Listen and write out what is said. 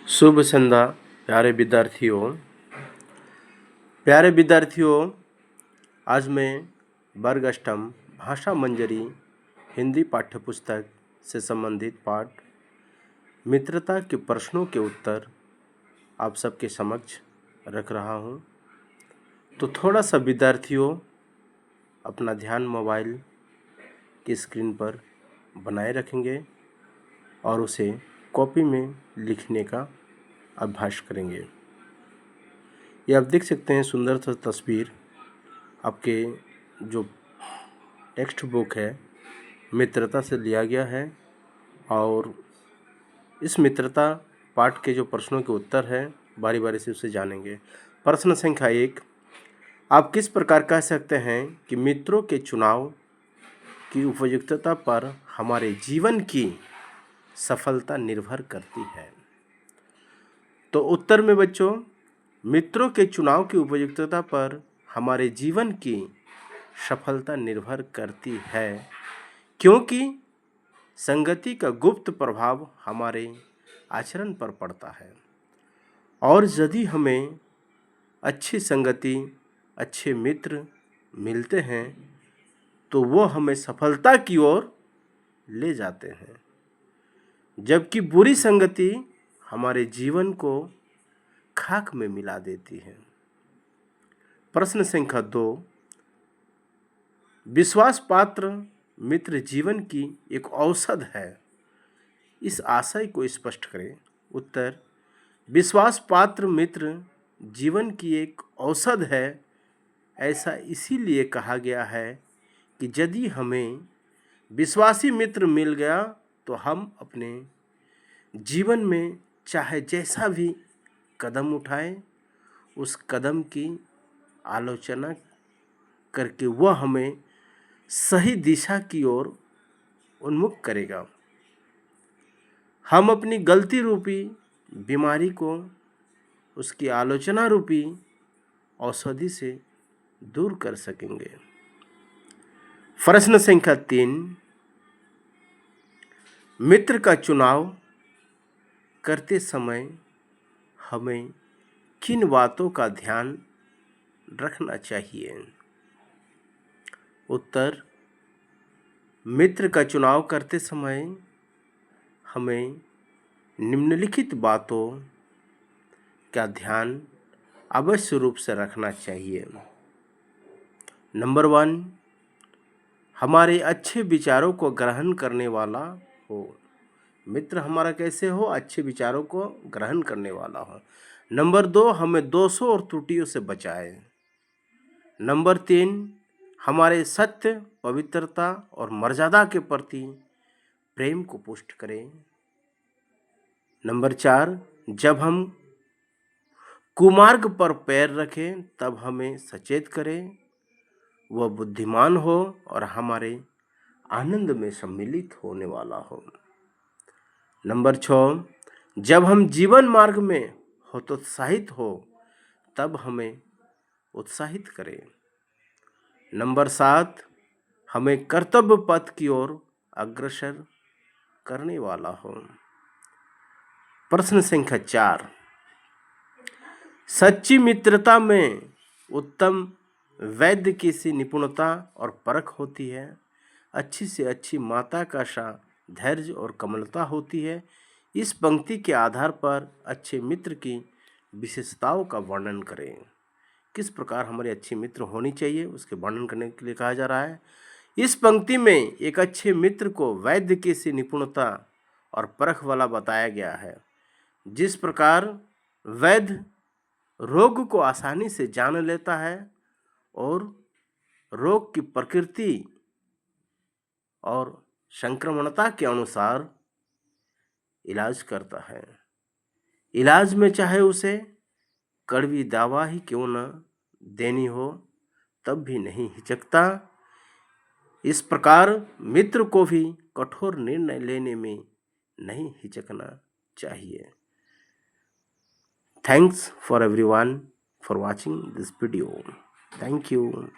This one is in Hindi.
शुभ संध्या प्यारे विद्यार्थियों। आज मैं वर्ग अष्टम भाषा मंजरी हिंदी पाठ्यपुस्तक से संबंधित पाठ मित्रता के प्रश्नों के उत्तर आप सबके समक्ष रख रहा हूं। तो थोड़ा सा विद्यार्थियों अपना ध्यान मोबाइल की स्क्रीन पर बनाए रखेंगे और उसे कॉपी में लिखने का अभ्यास करेंगे। ये आप देख सकते हैं सुंदर सा तस्वीर आपके जो टेक्स्ट बुक है मित्रता से लिया गया है और इस मित्रता पाठ के जो प्रश्नों के उत्तर हैं बारी बारी से उसे जानेंगे। प्रश्न संख्या 1, आप किस प्रकार कह सकते हैं कि मित्रों के चुनाव की उपयुक्तता पर हमारे जीवन की सफलता निर्भर करती है। तो उत्तर में बच्चों, मित्रों के चुनाव की उपयुक्तता पर हमारे जीवन की सफलता निर्भर करती है क्योंकि संगति का गुप्त प्रभाव हमारे आचरण पर पड़ता है और यदि हमें अच्छी संगति, अच्छे मित्र मिलते हैं तो वो हमें सफलता की ओर ले जाते हैं, जबकि बुरी संगति हमारे जीवन को खाक में मिला देती है। प्रश्न संख्या 2, विश्वास पात्र मित्र जीवन की एक औषध है, इस आशय को स्पष्ट करें। उत्तर, विश्वास पात्र मित्र जीवन की एक औषध है, ऐसा इसीलिए कहा गया है कि यदि हमें विश्वासी मित्र मिल गया तो हम अपने जीवन में चाहे जैसा भी कदम उठाएं, उस कदम की आलोचना करके वह हमें सही दिशा की ओर उन्मुख करेगा। हम अपनी गलती रूपी बीमारी को उसकी आलोचना रूपी औषधि से दूर कर सकेंगे। प्रश्न संख्या 3, मित्र का चुनाव करते समय हमें किन बातों का ध्यान रखना चाहिए। उत्तर, मित्र का चुनाव करते समय हमें निम्नलिखित बातों का ध्यान अवश्य रूप से रखना चाहिए। नंबर 1, हमारे अच्छे विचारों को ग्रहण करने वाला हो। मित्र हमारा कैसे हो? अच्छे विचारों को ग्रहण करने वाला हो। नंबर 2, हमें दोषों और त्रुटियों से बचाए। नंबर 3, हमारे सत्य, पवित्रता और मर्यादा के प्रति प्रेम को पुष्ट करें। नंबर 4, जब हम कुमार्ग पर पैर रखें तब हमें सचेत करें, वह बुद्धिमान हो और हमारे आनंद में सम्मिलित होने वाला हो। नंबर 6, जब हम जीवन मार्ग में हतोत्साहित हो तब हमें उत्साहित करें। नंबर 7, हमें कर्तव्य पथ की ओर अग्रसर करने वाला हो। प्रश्न संख्या 4, सच्ची मित्रता में उत्तम वैद्य की सी निपुणता और परख होती है, अच्छी से अच्छी माता का सा धैर्य और कोमलता होती है। इस पंक्ति के आधार पर अच्छे मित्र की विशेषताओं का वर्णन करें। किस प्रकार हमारे अच्छे मित्र होनी चाहिए उसके वर्णन करने के लिए कहा जा रहा है। इस पंक्ति में एक अच्छे मित्र को वैद्य की सी निपुणता और परख वाला बताया गया है। जिस प्रकार वैद्य रोग को आसानी से जान लेता है और रोग की प्रकृति और संक्रमणता के अनुसार इलाज करता है। इलाज में चाहे उसे कड़वी दवा ही क्यों न देनी हो तब भी नहीं हिचकता। इस प्रकार मित्र को भी कठोर निर्णय लेने में नहीं हिचकना चाहिए। Thanks for everyone for watching this video. Thank you.